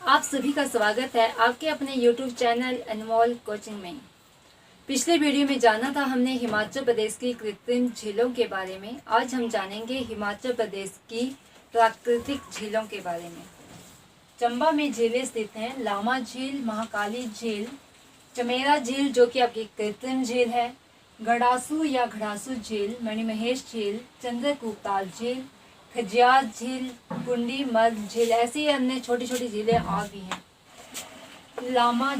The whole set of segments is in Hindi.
आप सभी का स्वागत है आपके अपने YouTube चैनल अनमोल कोचिंग में। पिछले वीडियो में जाना था हमने हिमाचल प्रदेश की कृत्रिम झीलों के बारे में। आज हम जानेंगे हिमाचल प्रदेश की प्राकृतिक झीलों के बारे में। चंबा में झीलें स्थित हैं। लामा झील, महाकाली झील, चमेरा झील जो कि आपकी कृत्रिम झील है, गड़ासू या घड़ासू झील, मणिमहेश झील, चंद्रकूपताल झील, खजियार झील, कुंडी मर्ग झील, ऐसी अन्य छोटी छोटी झीलें और भी हैं। लामा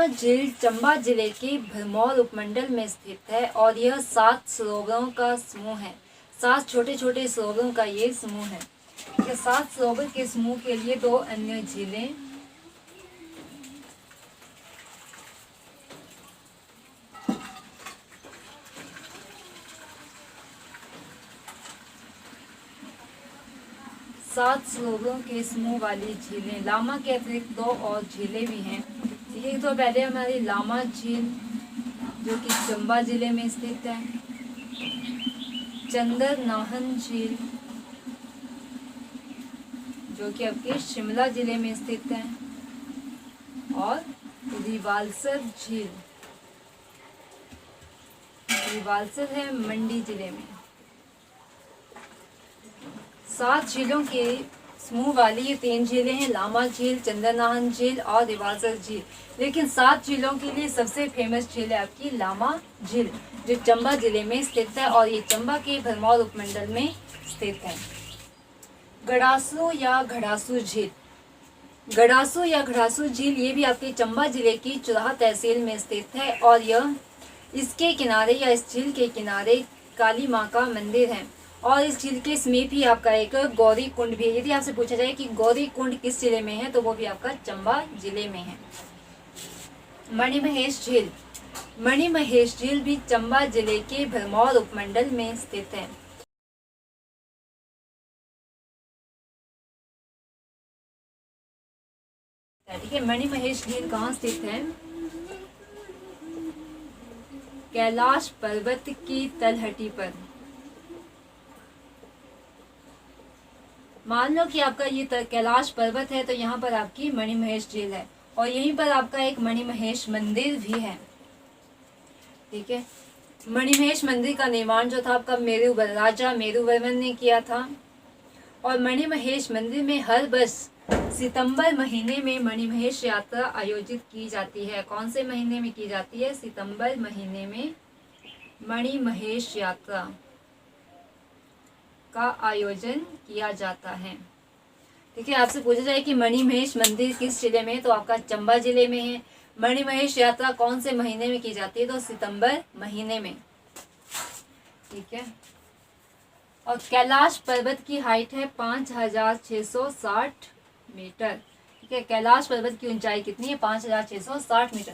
झील चंबा जिले के भरमौर उपमंडल में स्थित है और यह 7 सरोवरों का समूह है। 7 छोटे छोटे सरोवरों का ये समूह है। 7 सरोवर के समूह के लिए 2 अन्य झीलें सात सरोवरों के समूह वाली झीलें। लामा के अतिरिक्त 2 और झीलें भी हैं। ठीक, तो पहले हमारी लामा झील जो कि चंबा जिले में स्थित है, चंद्रनाहन झील जो कि आपके शिमला जिले में स्थित है, और रिवाल्सर झील, रिवाल्सर है मंडी जिले में। 7 झीलों के समूह वाली ये 3 झीलें हैं, लामा झील, चंद्रनाहन झील और रिवाल्सर झील। लेकिन 7 झीलों के लिए सबसे फेमस झील है आपकी लामा झील जो चंबा जिले में स्थित है और ये चंबा के भरमौर उपमंडल में स्थित है। गड़ासू या घड़ासू झील, गड़ासू या घड़ासू झील ये भी आपके चंबा जिले की चुराह तहसील में स्थित है और यह इसके किनारे या इस झील के किनारे काली माँ का मंदिर है और इस झील के समीप ही आपका एक गौरी कुंड भी है। यदि आपसे पूछा जाए कि गौरी कुंड किस जिले में है तो वो भी आपका चंबा जिले में है। मणिमहेश झील, मणिमहेश झील भी चंबा जिले के भरमौर उपमंडल में स्थित है। ठीक है, मणिमहेश झील कहाँ स्थित है? कैलाश पर्वत की तलहटी पर। मान लो कि आपका ये कैलाश पर्वत है तो यहाँ पर आपकी मणिमहेश झील है और यहीं पर आपका एक मणिमहेश मंदिर भी है। ठीक है, मणिमहेश मंदिर का निर्माण जो था आपका राजा मेरुवर्मन ने किया था और मणिमहेश मंदिर में हर वर्ष सितंबर महीने में मणिमहेश यात्रा आयोजित की जाती है। कौन से महीने में की जाती है? सितंबर महीने में मणिमहेश यात्रा का आयोजन किया जाता है। ठीक है, आपसे पूछा जाए कि मणिमहेश मंदिर किस जिले में है तो आपका चंबा जिले में है। मणिमहेश यात्रा कौन से महीने में की जाती है? तो सितंबर महीने में। ठीक है, और कैलाश पर्वत की हाइट है 5660 मीटर। ठीक है, कैलाश पर्वत की ऊंचाई कितनी है? 5660 मीटर।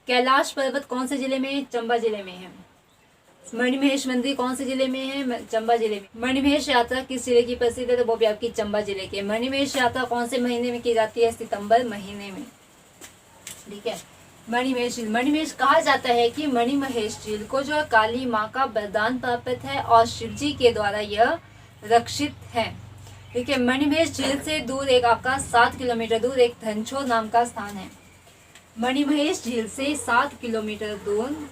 कैलाश पर्वत कौन से जिले में है? चंबा जिले में है। मणिमहेश मंदिर कौन से जिले में है? चंबा जिले में। मणिमहेश यात्रा किस जिले की प्रसिद्ध है? तो वो भी आपकी चंबा जिले की। मणिमहेश यात्रा कौन से महीने में की जाती है? सितंबर महीने में। ठीक है, मणिमहेश कहा जाता है कि मणिमहेश झील को जो काली माँ का वरदान प्राप्त है और शिवजी के द्वारा यह रक्षित है। ठीक है, मणिमहेश झील से दूर एक आपका 7 किलोमीटर दूर एक धनछोर नाम का स्थान है। मणिमहेश झील से 7 किलोमीटर दूर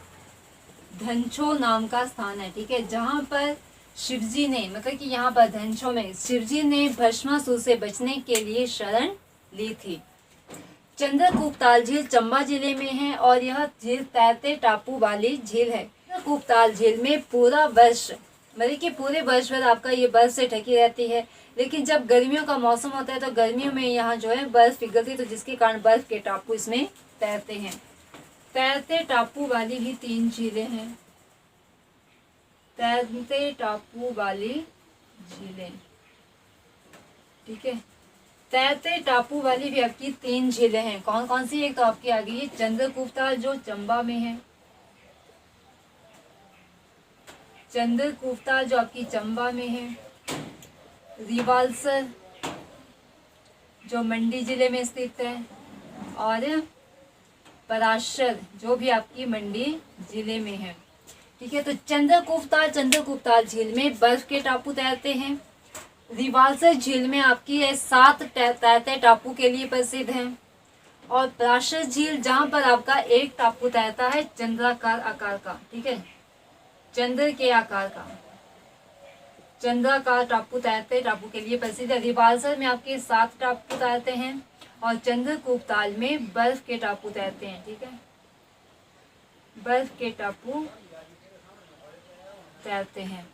धनछोर नाम का स्थान है। ठीक है, जहाँ पर शिवजी ने, मतलब कि यहाँ पर धनछोर में शिवजी ने भस्मासुर से बचने के लिए शरण ली थी। चंद्रकूपताल झील चंबा जिले में है और यह झील तैरते टापू वाली झील है। चंद्रकूपताल झील में पूरा वर्ष, मतलब कि पूरे वर्ष भर आपका ये बर्फ से ढकी रहती है, लेकिन जब गर्मियों का मौसम होता है तो गर्मियों में यहाँ जो है बर्फ पिघलती है, तो जिसके कारण बर्फ के टापू इसमें तैरते हैं। तैरते टापू वाली भी 3 झीलें हैं। तैरते टापू वाली झीलें। ठीक है, तैरते टापू वाली भी आपकी 3 झीलें हैं। कौन कौन सी? एक तो आपकी आ गई चंद्रकूपताल जो चंबा में है, चंद्रकूपताल जो आपकी चंबा में है, रिवाल्सर जो मंडी जिले में स्थित है, और पराशर जो भी आपकी मंडी जिले में है। ठीक है, तो चंद्रकूपताल झील में बर्फ के टापू तैरते हैं। रिवाल्सर झील में आपकी 7 तैरते टापू के लिए प्रसिद्ध है। और पराशर झील जहां पर आपका एक टापू तैरता है चंद्राकार आकार का, ठीक है, चंद्र के आकार का चंद्राकार टापू तैरते टापू के लिए प्रसिद्ध है। रिवाल्सर में आपके 7 टापू तैरते हैं और चंद्रकूप ताल में बर्फ के टापू तैरते हैं, ठीक है, बर्फ के टापू तैरते हैं,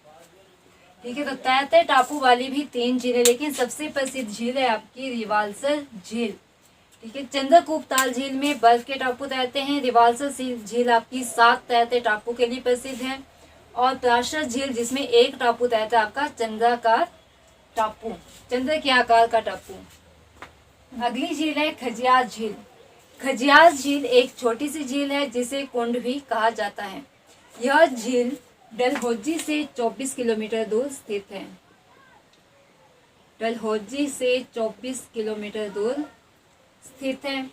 ठीक है। तो तैरते टापू वाली भी 3 झीलें, लेकिन सबसे प्रसिद्ध झील है आपकी रिवाल्सर झील, ठीक है। चंद्रकूप ताल झील में बर्फ के टापू तैरते हैं। रिवाल्सर झील आपकी 7 तैरते टापू के लिए प्रसिद्ध है। और पराशर झील जिसमें एक टापू तैरता है आपका चंद्राकार टापू, चंद्र के आकार का टापू। अगली झील है खजियार झील। खजियार झील एक छोटी सी झील है जिसे कुंड भी कहा जाता है। यह झील डलहौजी से 24 किलोमीटर दूर स्थित है। डलहौजी से 24 किलोमीटर दूर स्थित है।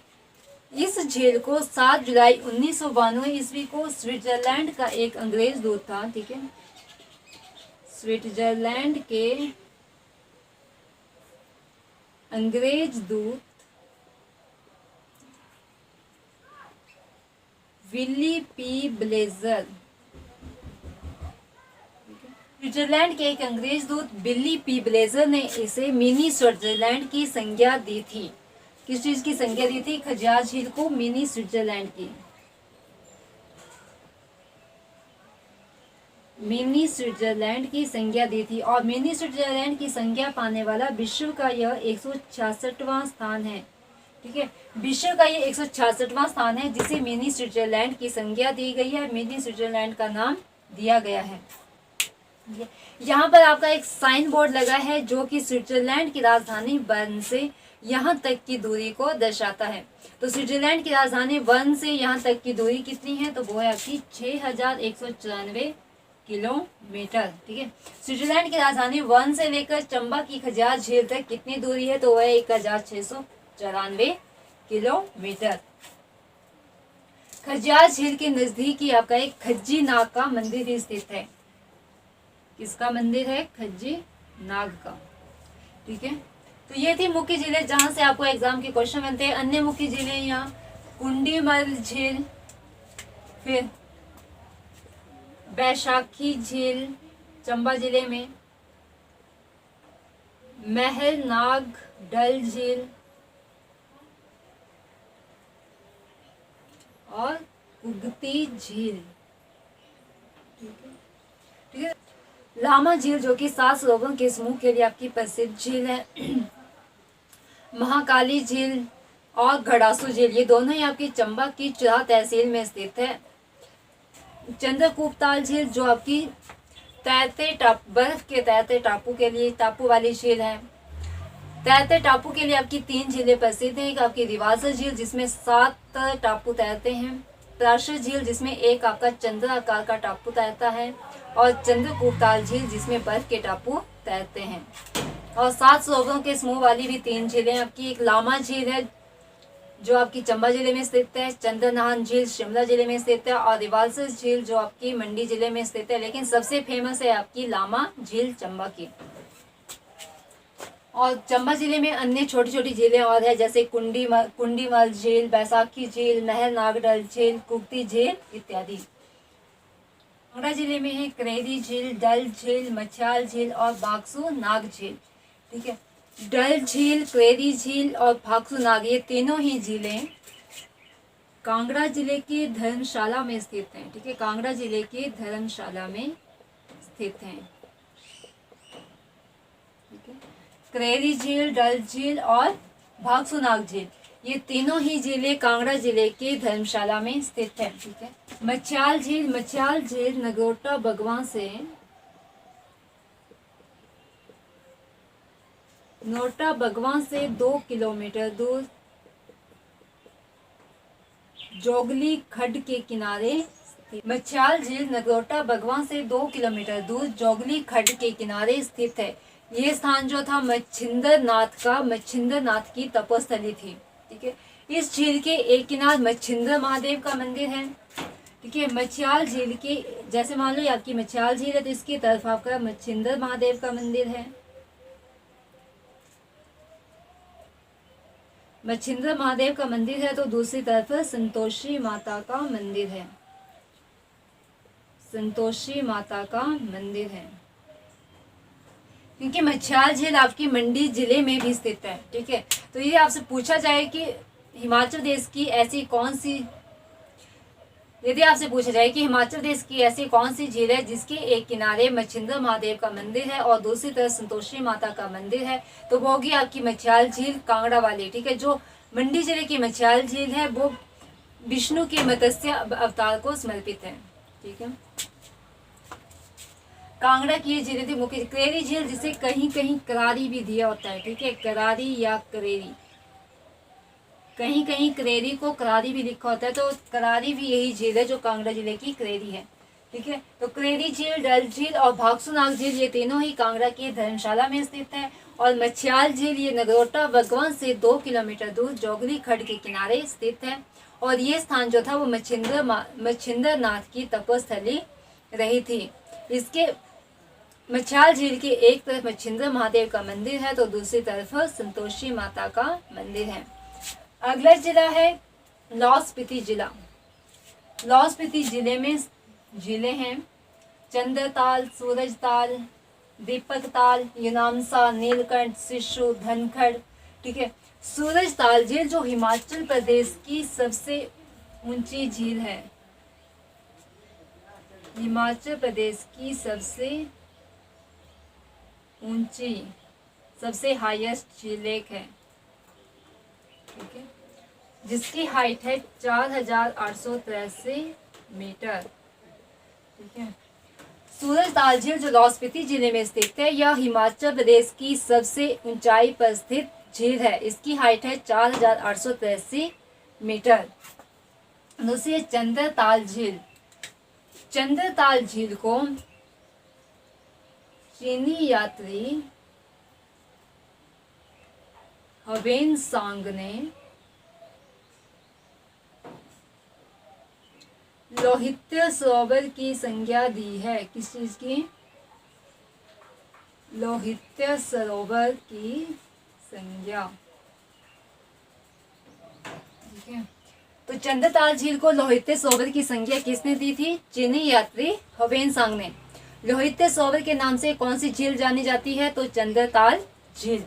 इस झील को 7 जुलाई 1992 ईस्वी को स्विट्जरलैंड का एक अंग्रेज दूत था, ठीक है, स्विट्जरलैंड के अंग्रेज दूत विली पी ब्लेजर, स्विट्जरलैंड के एक अंग्रेज दूत बिली पी ब्लेजर ने इसे मिनी स्विट्जरलैंड की संज्ञा दी थी। किस चीज की संज्ञा दी थी? खजियार झील को मिनी स्विट्जरलैंड की, मिनी स्विट्जरलैंड की संज्ञा दी थी। और मिनी स्विट्जरलैंड की संज्ञा पाने वाला विश्व का यह 166वां स्थान है, ठीक है, विश्व का ये 166वां स्थान है जिसे मिनी स्विट्जरलैंड की संज्ञा दी गई है, मिनी स्विट्जरलैंड का नाम दिया गया है। यहाँ पर आपका एक साइन बोर्ड लगा है जो कि स्विट्जरलैंड की राजधानी बर्न से यहाँ तक की दूरी को दर्शाता है। तो स्विट्जरलैंड की राजधानी बर्न से यहाँ तक की दूरी कितनी है? तो वो है आपकी 6194 किलोमीटर, ठीक है। स्विट्जरलैंड की राजधानी बर्न से लेकर चंबा की खजियार झील तक कितनी दूरी है? तो वह 1694 किलोमीटर। खजियार झील के नजदीक ही आपका एक खज्जी नाग का मंदिर भी स्थित है। किसका मंदिर है? खज्जी नाग का, ठीक है। तो ये थी मुख्य झीलें जहां से आपको एग्जाम के क्वेश्चन बनते हैं। अन्य मुख्य झीलें यहाँ कुंडीमल झील, फिर बैशाखी झील चंबा जिले में, महलनाग डल झील और कुगती झील, ठीक है। लामा झील जो कि 7 सरोवरों के समूह के लिए आपकी प्रसिद्ध झील है। महाकाली झील और घड़ासू झील ये दोनों ही आपकी चंबा की चुराह तहसील में स्थित है। चंद्रकूप ताल झील जो आपकी बर्फ के तैरते टापू के लिए टापू वाली झील है। तैरते टापू के लिए आपकी 3 झीलें प्रसिद्ध हैं। एक आपकी रिवाल्सर झील जिसमें 7 टापू तैरते हैं, पराशर झील जिसमें एक आपका चंद्र आकार का टापू तैरता है, और चंद्रकूप ताल झील जिसमें बर्फ के टापू तैरते हैं। और 7 सरोवरों के समूह वाली भी 3 झीलें आपकी, एक लामा झील है जो आपकी चंबा जिले में स्थित है, चंद्रनाहन झील शिमला जिले में स्थित है, और रिवाल्सर झील जो आपकी मंडी जिले में स्थित है। लेकिन सबसे फेमस है आपकी लामा झील चंबा की। और चंबा जिले में अन्य छोटी छोटी झीलें और है, जैसे कुंडीमल झील, बैसाखी झील, महलनागडल झील, कुगती झील इत्यादि। कांगड़ा जिले में है करेरी झील, डल झील, मछियाल झील और भागसू नाग झील, ठीक है। डल झील, करेरी झील और भागसू नाग ये तीनों ही झीलें कांगड़ा जिले के धर्मशाला में स्थित हैं, ठीक है, कांगड़ा जिले के धर्मशाला में स्थित हैं, ठीक है। करेरी झील, डल झील और भागसू नाग झील ये तीनों ही झीलें कांगड़ा जिले के धर्मशाला में स्थित है, ठीक है। मछियाल झील नगरोटा बगवां से नोटा बगवां से 2 किलोमीटर दूर जोगली खड्ड के किनारे। मछियाल झील नगरोटा बगवां से 2 किलोमीटर दूर जोगली खड्ड के किनारे स्थित है। ये स्थान जो था मच्छिंद्र नाथ की तपोस्थली थी, ठीक है। इस झील के एक किनार मच्छिंद्र महादेव का मंदिर है, ठीक है। मछियाल झील के जैसे मान लो आपकी मछियाल झील है तो इसकी तरफ आपका मच्छिंद्र महादेव का मंदिर है, मच्छिंद्र महादेव का मंदिर है, तो दूसरी तरफ संतोषी माता का मंदिर है। संतोषी माता का मंदिर है, क्योंकि मच्छियाल झील आपकी मंडी जिले में भी स्थित है। ठीक है, तो ये आपसे पूछा जाए कि हिमाचल प्रदेश की ऐसी कौन सी, यदि आपसे पूछा जाए कि हिमाचल प्रदेश की ऐसी कौन सी झील है जिसके एक किनारे मच्छिंद्र महादेव का मंदिर है और दूसरी तरफ संतोषी माता का मंदिर है, तो वो होगी आपकी मच्छियाल झील कांगड़ा वाली। ठीक है, जो मंडी जिले की मच्छियाल झील है वो विष्णु के मत्स्य अवतार को समर्पित है। ठीक है, कांगड़ा की ये झीलें थी मुख्य। करेरी झील जिसे कहीं कहीं करारी भी दिया होता है। ठीक है, करारी या करेरी, कहीं कहीं करेरी को करारी भी लिखा होता है, तो करारी भी यही झील है जो कांगड़ा जिले की करेरी है। ठीक है, तो करेरी झील, डल झील और भागसूनाग झील ये तीनों ही कांगड़ा के धर्मशाला में स्थित है। और मच्छियाल झील ये नगरोटा भगवान से 2 किलोमीटर दूर जोगली खड्ड के किनारे स्थित है। और ये स्थान जो था वो मच्छिंद्र नाथ की तपोस्थली रही थी। इसके मच्छियाल झील के एक तरफ मच्छिंद्र महादेव का मंदिर है, तो दूसरी तरफ संतोषी माता का मंदिर है। अगला जिला है लाहौल स्पीति जिला। लाहौल स्पीति जिले में जिले हैं चंद्रताल, सूरजताल, दीपकताल, युनामसा, नीलकंठ, सिशु, धनखड़। ठीक है, सूरजताल झील जो हिमाचल प्रदेश की सबसे ऊंची झील है, हिमाचल प्रदेश की सबसे ऊंची, सबसे हाईएस्ट झील लेक है। ठीक है, जिसकी हाइट है 4883 मीटर। ठीक है, सूरजताल झील जो लाहौल स्पीति जिले में स्थित है, यह हिमाचल प्रदेश की सबसे ऊंचाई पर स्थित झील है। इसकी हाइट है 4883 मीटर। दूसरी है चंद्रताल झील। चंद्रताल झील को चीनी यात्री ह्वेनसांग ने लोहित्य सरोवर की संज्ञा दी है। किस चीज की? लोहित्य सरोवर की संज्ञा। ठीक है, तो चंद्रताल झील को लोहित्य सरोवर की संज्ञा किसने दी थी? चीनी यात्री ह्वेनसांग ने। लोहित्य सरोवर के नाम से कौन सी झील जानी जाती है? तो चंद्रताल झील।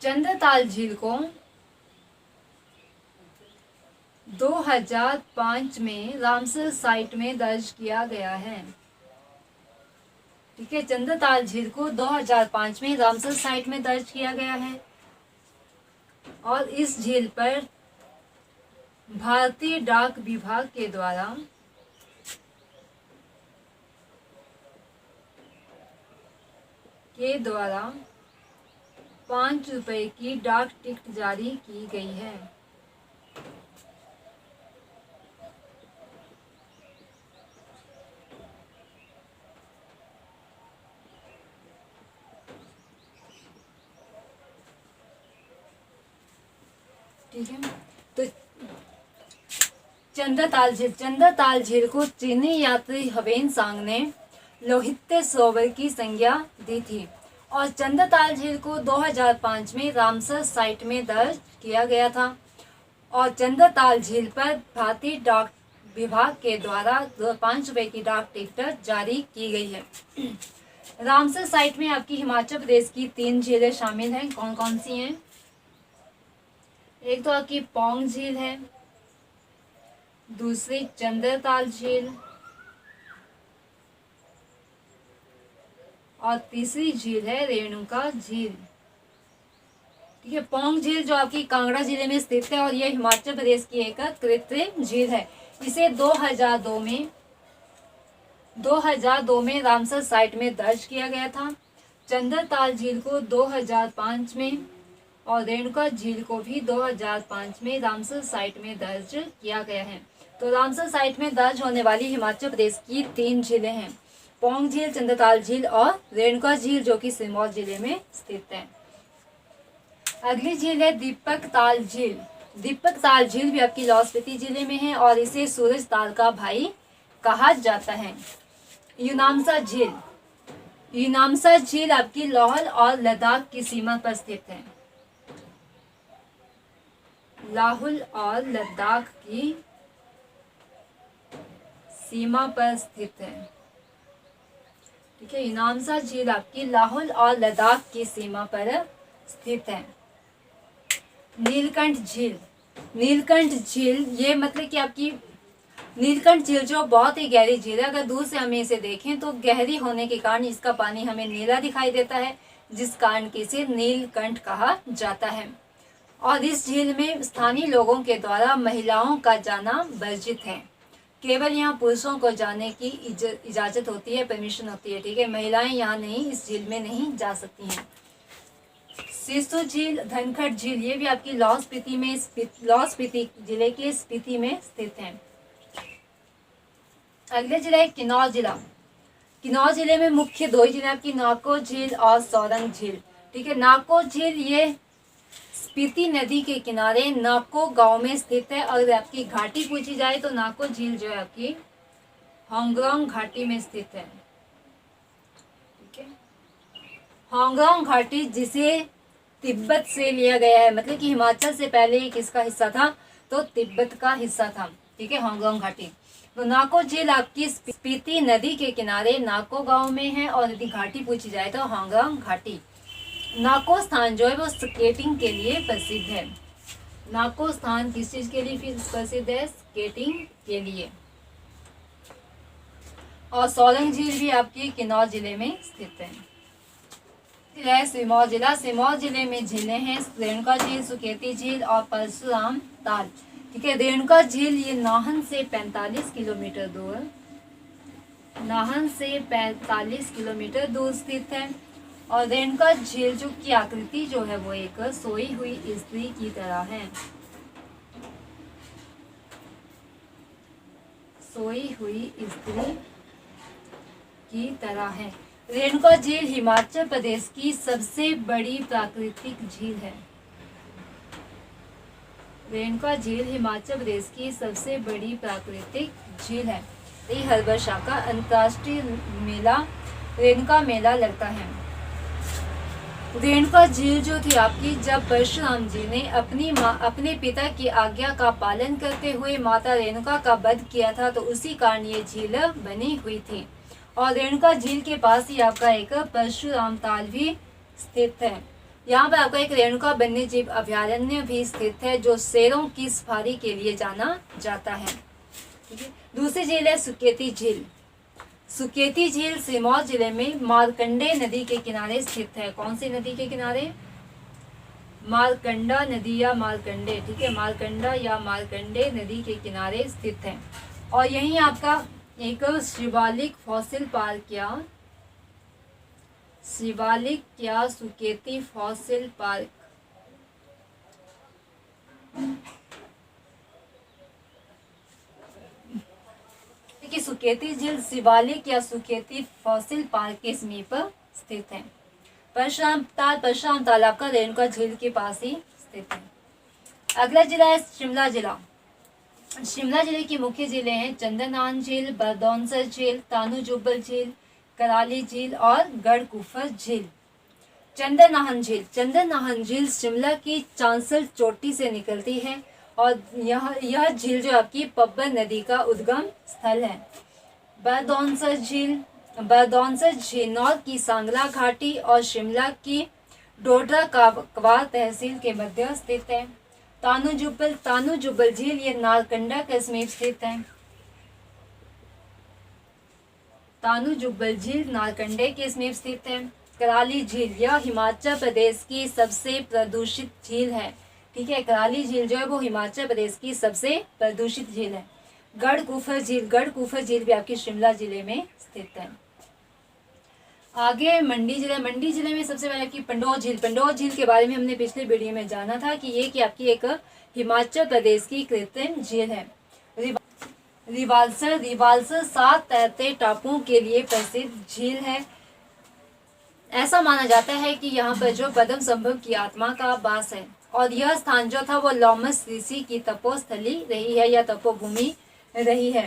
चंद्रताल झील को 2005 में रामसर साइट में दर्ज किया गया है। ठीक है, चंद्रताल झील को 2005 में रामसर साइट में दर्ज किया गया है। और इस झील पर भारतीय डाक विभाग के द्वारा ₹5 की डाक टिकट जारी की गई है। ठीक है, तो चंद्रताल झील को चीनी यात्री ह्वेनसांग ने लोहित्य सरोवर की संज्ञा दी थी। और चंद्रताल झील को 2005 में रामसर साइट में दर्ज किया गया था। और चंद्रताल झील पर भारतीय डाक विभाग के द्वारा ₹5 की डाक टिकट जारी की गई है। रामसर साइट में आपकी हिमाचल प्रदेश की 3 झीलें शामिल हैं। कौन कौन सी हैं? एक तो आपकी पौंग झील है, दूसरी चंद्रताल झील और तीसरी झील है रेणुका झील। ठीक है, पौंग झील जो आपकी कांगड़ा जिले में स्थित है और यह हिमाचल प्रदेश की एक कृत्रिम झील है। इसे 2002 में रामसर साइट में दर्ज किया गया था। चंद्रताल झील को 2005 में और रेणुका झील को भी 2005 में रामसर साइट में दर्ज किया गया है। तो रामसर साइट में दर्ज होने वाली हिमाचल प्रदेश की 3 झीलें हैं, पौंग झील, चंद्रताल झील और रेणुका झील जो कि सिरमौर जिले में स्थित है। अगली झील है दीपकताल झील। दीपकताल झील भी आपकी लाहौल स्पीति जिले में है और इसे सूरजताल का भाई कहा जाता है। युनामसा झील। युनामसा झील आपकी लाहौल और लद्दाख की सीमा पर स्थित है। लाहौल और लद्दाख की सीमा पर स्थित है। ठीक है, नामसार झील आपकी लाहौल और लद्दाख की सीमा पर स्थित है। नीलकंठ झील, नीलकंठ झील ये मतलब कि आपकी नीलकंठ झील जो बहुत ही गहरी झील है, अगर दूर से हमें इसे देखें तो गहरी होने के कारण इसका पानी हमें नीला दिखाई देता है, जिस कारण के इसे नीलकंठ कहा जाता है। और इस झील में स्थानीय लोगों के द्वारा महिलाओं का जाना वर्जित है। केवल यहाँ पुरुषों को जाने की इजाजत होती है, परमिशन होती है। ठीक है, महिलाएं यहाँ नहीं, इस झील में नहीं जा सकती हैं। सिसु झील, धनखड़ झील, ये भी आपकी लाहौल स्पीति में, लाहौल स्पीति जिले के स्पीति में स्थित है। अगले जिला है किन्नौर जिला। किन्नौर जिले में मुख्य दो ही जिले आपकी नाको झील और सोरंग झील। ठीक है, नाको झील ये स्पीति नदी के किनारे नाको गांव में स्थित है। और आपकी घाटी पूछी जाए तो नाको झील जो है आपकी होंगरोंग घाटी में स्थित है। ठीक है, होंगरोंग घाटी जिसे तिब्बत से लिया गया है, मतलब कि हिमाचल से पहले ये किसका हिस्सा था, तो तिब्बत का हिस्सा था। ठीक है, होंगरोंग घाटी। तो नाको झील आपकी स्पीति नदी के किनारे नाको गांव में है। और यदि घाटी पूछी जाए तो होंगरोंग घाटी। नाको स्थान जो है वो स्केटिंग के लिए प्रसिद्ध है। नाको स्थान किस चीज के लिए प्रसिद्ध है, स्केटिंग के लिए। और सोरंग झील भी आपकी किन्नौर जिले में स्थित है। सिरमौर जिला, सिरमौर जिले में झीलें हैं रेणुका झील, सुकेती झील और परशुराम ताल। ठीक है, रेणुका झील ये नाहन से 45 किलोमीटर दूर, नाहन से 45 किलोमीटर दूर स्थित है। और रेणुका झील जो की आकृति जो है वो एक सोई हुई स्त्री की तरह है, सोई हुई स्त्री की तरह है। रेणुका झील हिमाचल प्रदेश की सबसे बड़ी प्राकृतिक झील है। रेणुका झील हिमाचल प्रदेश की सबसे बड़ी प्राकृतिक झील है। ये हर वर्ष का अंतर्राष्ट्रीय मेला रेणुका मेला लगता है। रेणुका झील जो थी आपकी, जब परशुराम जी ने अपने पिता की आज्ञा का पालन करते हुए माता रेणुका का वध किया था, तो उसी कारण ये झील बनी हुई थी। और रेणुका झील के पास ही आपका एक परशुराम ताल भी स्थित है। यहाँ पर आपका एक रेणुका वन्य जीव अभयारण्य भी स्थित है, जो शेरों की सफारी के लिए जाना जाता है। ठीक है, दूसरी झील है सुकेती झील। सुकेती झील सिरमौर जिले में मारकंडे नदी के किनारे स्थित है। कौन सी नदी के किनारे, मारकंडा नदी या मारकंडे। ठीक है, मारकंडा या मारकंडे नदी के किनारे स्थित है। और यहीं आपका एक शिवालिक फॉसिल पार्क या शिवालिक या सुकेती फॉसिल पार्क कि सुकेती झील शिवालिक या सुकेती फॉसिल पार्क के समीप स्थित है। परशुराम ताल आपका रेणुका झील के पास ही स्थित है। अगला जिला है शिमला जिला। शिमला जिले की मुख्य जिले हैं चंदनान झील, बरदौनसर झील, तानू जुब्बल झील, कराली झील और गढ़कुफर झील। चंदनाहन झील, चंदनाहन झील शिमला की चांसल चोटी से निकलती है। और यह झील जो आपकी पब्बर नदी का उद्गम स्थल है। बरदौनसर झील नॉर्थ की सांगला घाटी और शिमला की डोडरा कवार तहसील के मध्य स्थित है। तानू जुब्बल झील ये नारकंडा के समीप स्थित है। तानू जुब्बल झील नारकंडे के समीप स्थित है। कराली झील यह हिमाचल प्रदेश की सबसे प्रदूषित झील है। ठीक है, कराली झील जो है वो हिमाचल प्रदेश की सबसे प्रदूषित झील है। गढ़कुफर झील भी आपकी शिमला जिले में स्थित है। आगे मंडी जिले में सबसे पहले आपकी पंडोर झील के बारे में हमने पिछले वीडियो में जाना था कि ये कि आपकी एक हिमाचल प्रदेश की कृत्रिम झील है। रिवाल्सर 7 तैरते टापुओं के लिए प्रसिद्ध झील है। ऐसा माना जाता है कि यहाँ पर जो पद्म संभव की आत्मा का वास है। और यह स्थान जो था वो लोमस ऋषि की तपोस्थली रही है या तपोभूमि रही है।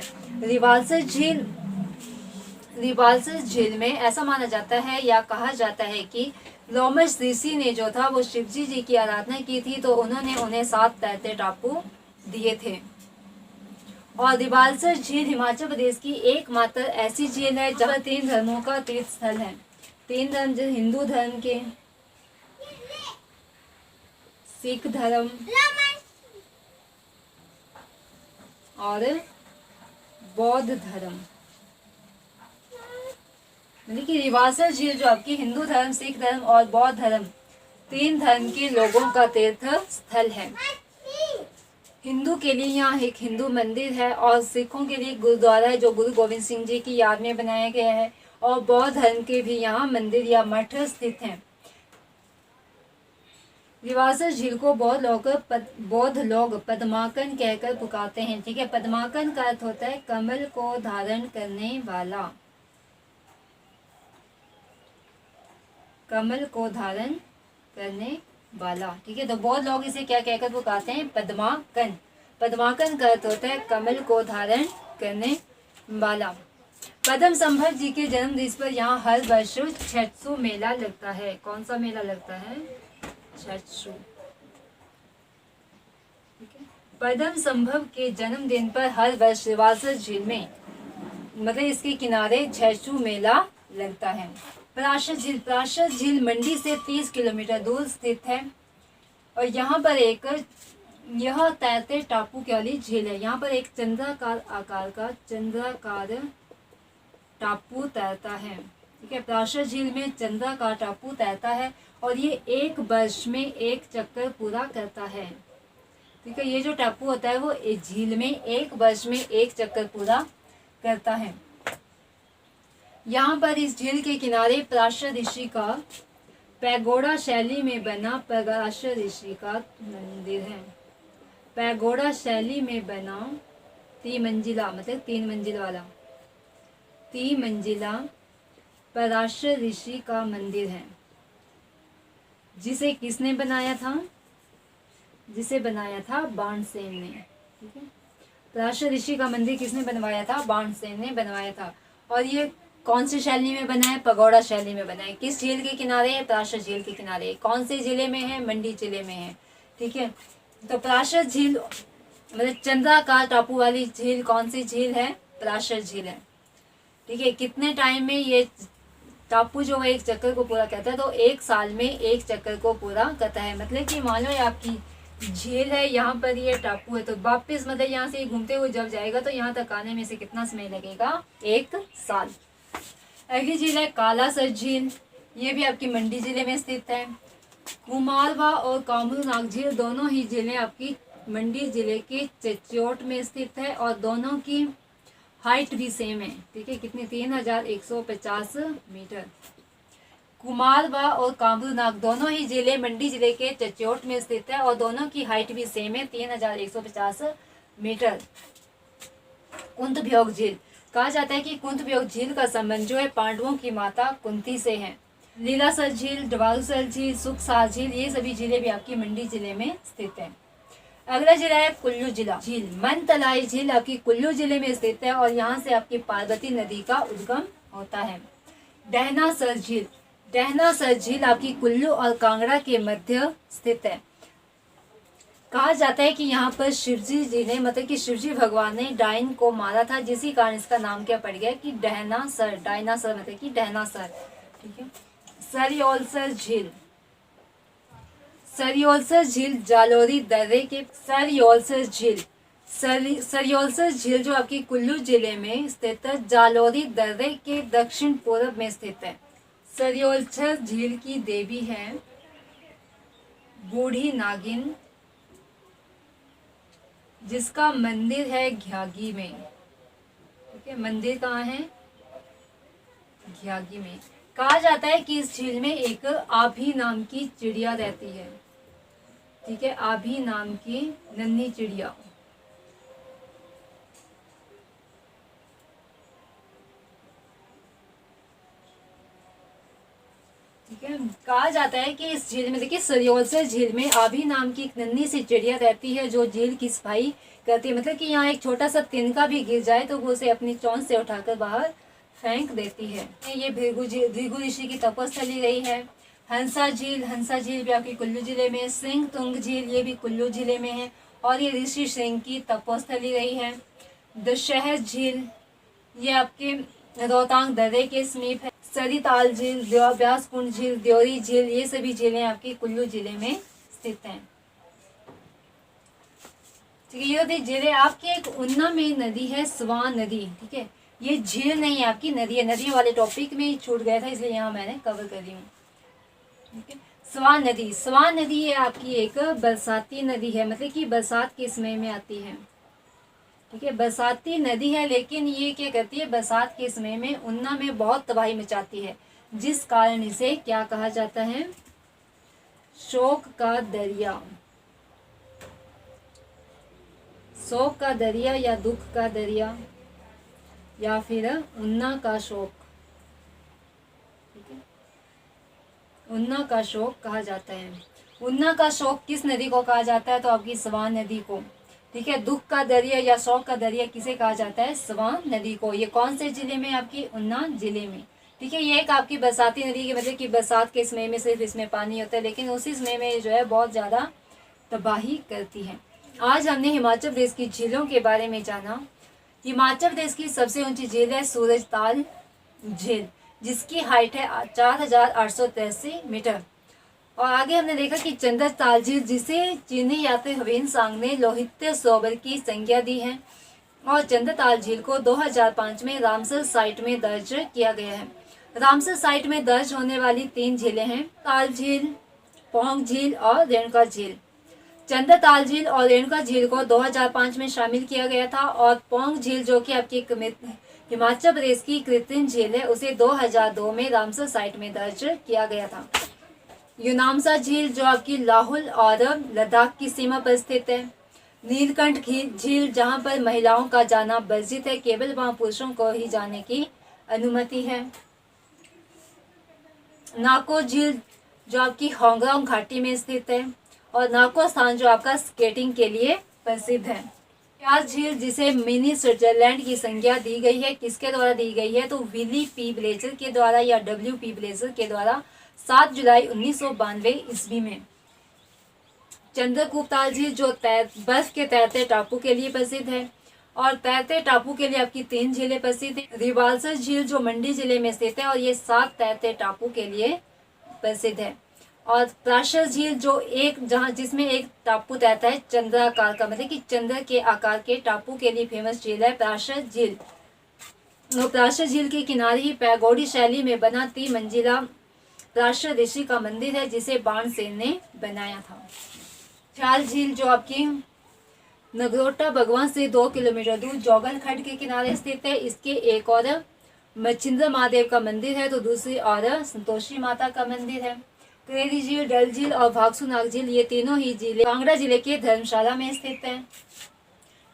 रिवाल्सस झील में ऐसा माना जाता है या कहा जाता है कि लोमश ऋषि ने जो था वो शिवजी जी की आराधना की थी, तो उन्होंने उन्हें 7 तैरते टापू दिए थे। और रिवाल्सस झील हिमाचल प्रदेश की एकमात्र ऐसी झील है जहाँ 3 धर्मों का तीर्थ स्थल है। 3 धर्म, जो हिंदू धर्म के, सिख धर्म और बौद्ध धर्म, यानी कि रिवाल्सस झील जो आपकी हिंदू धर्म, सिख धर्म और बौद्ध धर्म, 3 धर्म के लोगों का तीर्थ स्थल है। हिंदू के लिए यहाँ एक हिंदू मंदिर है और सिखों के लिए गुरुद्वारा है जो गुरु गोविंद सिंह जी की याद में बनाया गया है, और बौद्ध धर्म के भी यहाँ मंदिर या मठ स्थित हैं। रिवाल्सस झील को बौद्ध लोग पद्माकन कहकर पुकारते हैं। ठीक है, पद्माकन का अर्थ होता है कमल को धारण करने वाला, कमल को धारण करने वाला। ठीक है, तो बौद्ध लोग इसे क्या कहकर पुकारते हैं? पद्माकन। पद्माकन का अर्थ होता है कमल को धारण करने वाला। पद्म संभव जी के जन्म दिवस पर यहाँ हर वर्ष छठसु मेला लगता है। कौन सा मेला लगता है? छठसु। पद्म संभव के जन्मदिन पर हर वर्ष रिवाल्सस झील में, मतलब इसके किनारे, छठसु मेला लगता है। पराशर झील, पराशर झील मंडी से 30 किलोमीटर दूर स्थित है और यहाँ पर यह तैरते टापू की वाली झील है। यहाँ पर एक चंद्राकार आकार का चंद्राकार टापू तैरता है। ठीक है, पराशर झील में चंद्राकार टापू तैरता है और ये 1 वर्ष में 1 चक्कर पूरा करता है। ठीक है, ये जो टापू होता है वो झील में 1 वर्ष में 1 चक्कर पूरा करता है। यहाँ पर इस झील के किनारे पराशर ऋषि का पैगोडा शैली में बना पराशर ऋषि का मंदिर है। पैगोडा शैली में बना 3 मंजिला, मतलब 3 मंजिल वाला 3 मंजिला पराशर ऋषि का मंदिर है, जिसे किसने बनाया था? जिसे बनाया था बाणसेन ने। ठीक है, पराशर ऋषि का मंदिर किसने बनवाया था? बाणसेन ने बनवाया था। और ये कौन सी शैली में बना है? पगोड़ा शैली में बना है। किस झील के किनारे है? पराशर झील के किनारे। कौन से जिले में है? मंडी जिले में है। ठीक है, तो पराशर झील मतलब चंद्राकार टापू वाली झील कौन सी झील है? पराशर झील है। ठीक है, कितने टाइम में ये टापू जो है 1 चक्कर को पूरा करता है? तो 1 साल में 1 चक्कर को पूरा करता है। मतलब कि मान लो ये आपकी झील है, यहाँ पर ये टापू है, तो वापस मतलब यहाँ से घूमते हुए जब जाएगा तो यहाँ तक आने में से कितना समय लगेगा? 1 साल। अगली झील है कालासर झील, ये भी आपकी मंडी जिले में स्थित है। कुमारवा और कामरूनाग झील दोनों ही झीलें आपकी मंडी जिले के चच्योट में स्थित है और दोनों की हाइट भी सेम है। ठीक है, कितनी? 3150 मीटर। कुमारवा और कामरूनाग दोनों ही जिले मंडी जिले के चच्योट में स्थित है और दोनों की हाइट भी सेम है, 3150 मीटर। कुंतभ्योग झील, कहा जाता है कि कुंतभ्योग झील का संबंध जो है पांडवों की माता कुंती से है। लीलासर झील, डवारूसर झील, सुखसार झील, ये सभी जिले भी आपकी मंडी जिले में स्थित है। अगला जिला है कुल्लू जिला झील। मनतलाई झील आपकी कुल्लू जिले में स्थित है और यहाँ से आपकी पार्वती नदी का उद्गम होता है। डहनासर झील, डहनासर झील आपकी कुल्लू और कांगड़ा के मध्य स्थित है। कहा जाता है कि यहाँ पर शिवजी जी ने, मतलब कि शिवजी भगवान ने डायन को मारा था, जिसी कारण इसका नाम क्या पड़ गया कि डहनासर। डायनासर मतलब कि डहनासर। ठीक है, सरियोलसर झील, सरियोलसर झील जालोरी दर्रे के सरियोलसर झील, सरियोलसर झील जो आपकी कुल्लू जिले में स्थित है, जालोरी दर्रे के दक्षिण पूर्व में स्थित है। सरियोलसर झील की देवी है बूढ़ी नागिन, जिसका मंदिर है घ्यागी में। ठीक है, मंदिर कहाँ है? घ्यागी में। कहा जाता है कि इस झील में एक आभी नाम की चिड़िया रहती है। ठीक है, आभी नाम की नन्ही चिड़िया। ठीक है, कहा जाता है कि इस झील में, देखिए सरियोलसर झील में आभी नाम की एक नन्ही सी चिड़िया रहती है जो झील की सफाई करती है। मतलब कि यहाँ एक छोटा सा तिनका भी गिर जाए तो वो उसे अपनी चोंच से उठाकर बाहर फेंक देती है। ये भृगु ऋषि की तपस्थली रही है। हंसा झील भी आपकी कुल्लू जिले में। सिंह तुंग झील ये भी कुल्लू जिले में है और ये ऋषि सिंह की तपस्थली रही है। दशहर झील ये आपके रोहतांग दर्रे के समीप है। सरिताल झील, व्यासकुंड झील, द्योरी झील ये सभी झीलें आपकी कुल्लू जिले में स्थित हैं। ठीक है, ये झीलें आपकी। एक उन्ना में नदी है स्वान नदी। ठीक है, ये झील नहीं है आपकी, नदी है। नदियों वाले टॉपिक में छूट गया था इसलिए यहाँ मैंने कवर कर रही हूँ। ठीक है, स्वान नदी ये आपकी एक बरसाती नदी है, मतलब कि बरसात के समय में आती है। ठीक है, बरसाती नदी है, लेकिन ये क्या करती है, बरसात के समय में उन्ना में बहुत तबाही मचाती है, जिस कारण इसे क्या कहा जाता है, शोक का दरिया। शोक का दरिया या दुख का दरिया या फिर उन्ना का शोक। ठीक है, उन्ना का शोक कहा जाता है। उन्ना का शोक किस नदी को कहा जाता है, तो आपकी स्वान नदी को। ठीक है, दुख का दरिया या शोक का दरिया किसे कहा जाता है, स्वान नदी को। ये कौन से जिले में, आपकी उन्ना जिले में। ठीक है, ये एक आपकी बरसाती नदी की, मतलब कि बरसात के समय में सिर्फ इसमें पानी होता है, लेकिन उसी समय में जो है बहुत ज़्यादा तबाही करती है। आज हमने हिमाचल प्रदेश की झीलों के बारे में जाना। हिमाचल प्रदेश की सबसे ऊंची झील है सूरजताल झील, जिसकी हाइट है 4883 मीटर। और आगे हमने देखा कि चंद्रताल झील, जिसे चीनी यात्री हवीन सांग ने लोहित्य सरोवर की संज्ञा दी है, और चंद्रताल झील को 2005 में रामसर साइट में दर्ज किया गया है। रामसर साइट में दर्ज होने वाली 3 झीलें हैं, ताल झील, पौंग झील और रेणुका झील। चंद्रताल झील और रेणुका झील को 2005 में शामिल किया गया था, और पौंग झील जो कि आपकी हिमाचल प्रदेश की कृत्रिम झील है, उसे 2002 में रामसर साइट में दर्ज किया गया था। यूनामसा झील जो आपकी लाहौल और लद्दाख की सीमा पर स्थित है। नीलकंठ झील जहां पर महिलाओं का जाना वर्जित है, केवल वहां पुरुषों को ही जाने की अनुमति है। नाको झील जो आपकी होंगरोंग घाटी में स्थित है, और नाको स्थान जो आपका स्केटिंग के लिए प्रसिद्ध है। प्यास झील जिसे मिनी स्विट्जरलैंड की संज्ञा दी गई है, किसके द्वारा दी गई है, तो विली पी ब्लेजर के द्वारा या डब्ल्यू पी ब्लेजर के द्वारा 7 जुलाई 1992 ईस्वी में। चंद्रगुप्ताल झील जो बर्फ के तैरते टापू के लिए प्रसिद्ध है, और तैरते टापू के लिए आपकी 3 झीलें प्रसिद्ध है। रिवाल्सर झील जो मंडी जिले में स्थित है, और ये 7 तैरते टापू के लिए प्रसिद्ध है। और प्राशर झील जो जिसमें एक टापू तैरता है चंद्राकार का, मतलब कि चंद्र के आकार के टापू के लिए फेमस झील है प्राशर झील। प्राशर झील के किनारे ही पैगोडी शैली में बना 3 मंजिला प्राशर ऋषि का मंदिर है, जिसे बाणसेन ने बनाया था। ख्याल झील जो आपकी नगरोटा भगवान से 2 किलोमीटर दूर जोगल खड्ड के किनारे स्थित है। इसके एक और मच्छिंद्र महादेव का मंदिर है, तो दूसरी और संतोषी माता का मंदिर है। करेरी झील, डल झील और भागसूनाग झील ये तीनों ही झीलें कांगड़ा जिले के धर्मशाला में स्थित हैं।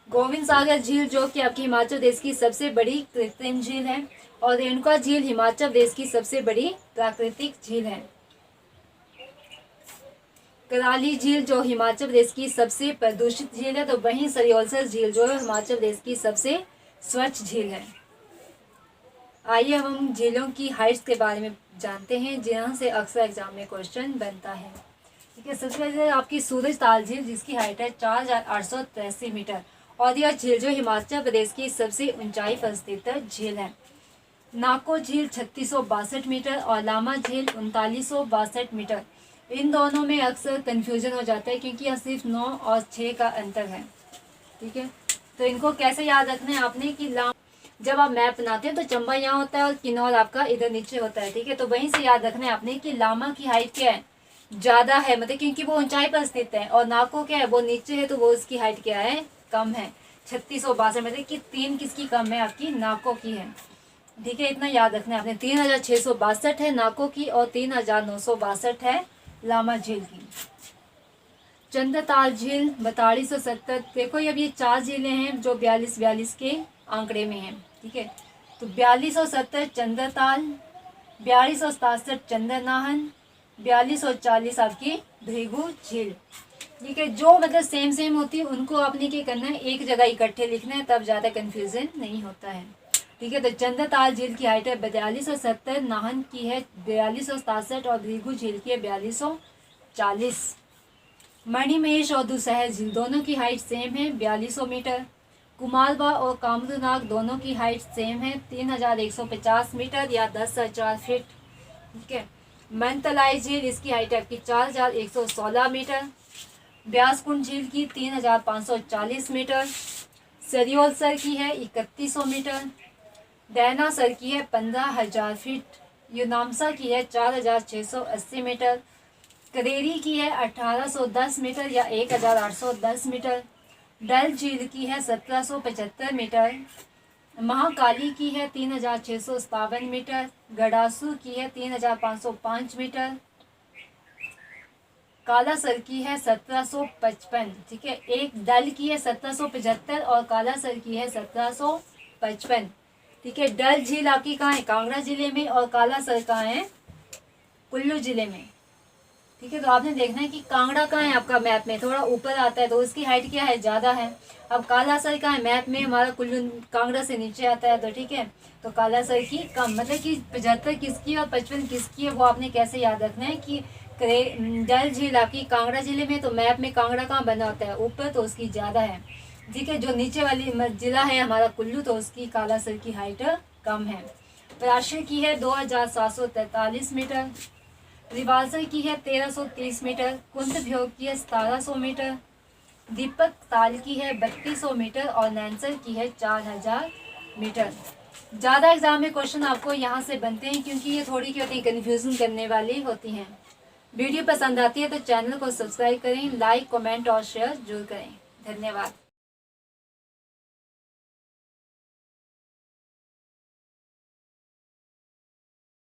गोविंद सागर झील जो कि आपकी हिमाचल प्रदेश की सबसे बड़ी कृत्रिम झील है, और रेणुका झील हिमाचल प्रदेश की सबसे बड़ी प्राकृतिक झील है। कराली झील जो हिमाचल प्रदेश की सबसे प्रदूषित झील है, तो वहीं सरियोलसर झील जो है हिमाचल प्रदेश की सबसे स्वच्छ झील है। आइए हम झीलों की हाइट्स के बारे में जानते हैं, जहाँ से अक्सर एग्जाम में क्वेश्चन बनता है। ठीक है, सबसे पहले आपकी सूरजताल झील जिसकी हाइट है 4883 मीटर, और यह झील जो हिमाचल प्रदेश की सबसे ऊंचाई पर स्थित झील है। नाको झील 3662 मीटर और लामा झील 3962 मीटर। इन दोनों में अक्सर कंफ्यूजन हो जाता है, क्योंकि यह सिर्फ 9 और 6 का अंतर है। ठीक है, तो इनको कैसे याद रखना है आपने कि जब आप मैप बनाते हैं तो चंबा यहाँ होता है और किन्नौर आपका इधर नीचे होता है। ठीक है, तो वहीं से याद रखना है आपने कि लामा की हाइट क्या है, ज़्यादा है, मतलब क्योंकि वो ऊंचाई पर स्थित है, और नाको क्या है, वो नीचे है, तो वो उसकी हाइट क्या है, कम है, 3662, मतलब कि 3 किसकी कम है, आपकी नाको की है। ठीक है, इतना याद रखना है आपने। 3662 है नाको की, और 3962 है लामा झील की। चंद्रताल झील 4270। देखो अब ये 4 झीलें हैं जो 42 के आंकड़े में हैं। ठीक है, तो 4270 चंद्रताल, 4267 चंद्रनाहन, 4240 आपकी भृगु झील। ठीक है, जो मतलब सेम होती है उनको आपने क्या करना है, एक जगह इकट्ठे लिखना है, तब ज़्यादा कन्फ्यूजन नहीं होता है। ठीक है। तो चंद्रताल झील की हाइट है 4270, नाहन की है 4267 और भृगु झील की है 4240। मणिमहेश और दुसहर झील दोनों की हाइट सेम है 4200 मीटर। कुमारबा और कामरूनाग दोनों की हाइट सेम है 3150 मीटर या 10,004 फीट। ठीक है। मनतलाई झील, इसकी हाइट है आपकी 4116 मीटर। ब्यासकुंड झील की 3540 मीटर। सरियोल सर की है 3100 मीटर। डैना सर की है 15,000 फीट। यूनामसा की है 4680 मीटर। करेरी की है 1810 मीटर या 1810 मीटर। डल झील की है 1775 मीटर। महाकाली की है 3657 मीटर। गडासू की है 3505 मीटर। कालासर की है 1755। ठीक है। एक डल की है 1775 और कालासर की है 1755। ठीक है। डल झील आपकी कहाँ है? कांगड़ा जिले में। और कालासर कहाँ है? कुल्लू जिले में। ठीक है। तो आपने देखना है कि कांगड़ा कहाँ है आपका मैप में, थोड़ा ऊपर आता है तो उसकी हाइट क्या है? ज़्यादा है। अब कालासर कहाँ है मैप में? हमारा कुल्लू कांगड़ा से नीचे आता है। तो ठीक है, तो कालासर की कम, मतलब कि 75 किसकी और 55 किसकी है, वो आपने कैसे याद रखना है कि डल झील आपकी कांगड़ा जिले में, तो मैप में कांगड़ा कहाँ बना होता है? ऊपर, तो उसकी ज़्यादा है। ठीक है। जो नीचे वाली जिला है हमारा कुल्लू, तो उसकी कालासर की हाइट कम है। पराशर की है 2743 मीटर। रिवालसर की है 1330 मीटर। कुंतभ्योग की है 1700 मीटर। दीपक ताल की है 3200 मीटर और नैनसर की है 4000 मीटर। ज़्यादा एग्जाम में क्वेश्चन आपको यहाँ से बनते हैं क्योंकि ये थोड़ी क्या होती है, कन्फ्यूजन करने वाली होती हैं। वीडियो पसंद आती है तो चैनल को सब्सक्राइब करें, लाइक, कमेंट और शेयर जरूर करें। धन्यवाद।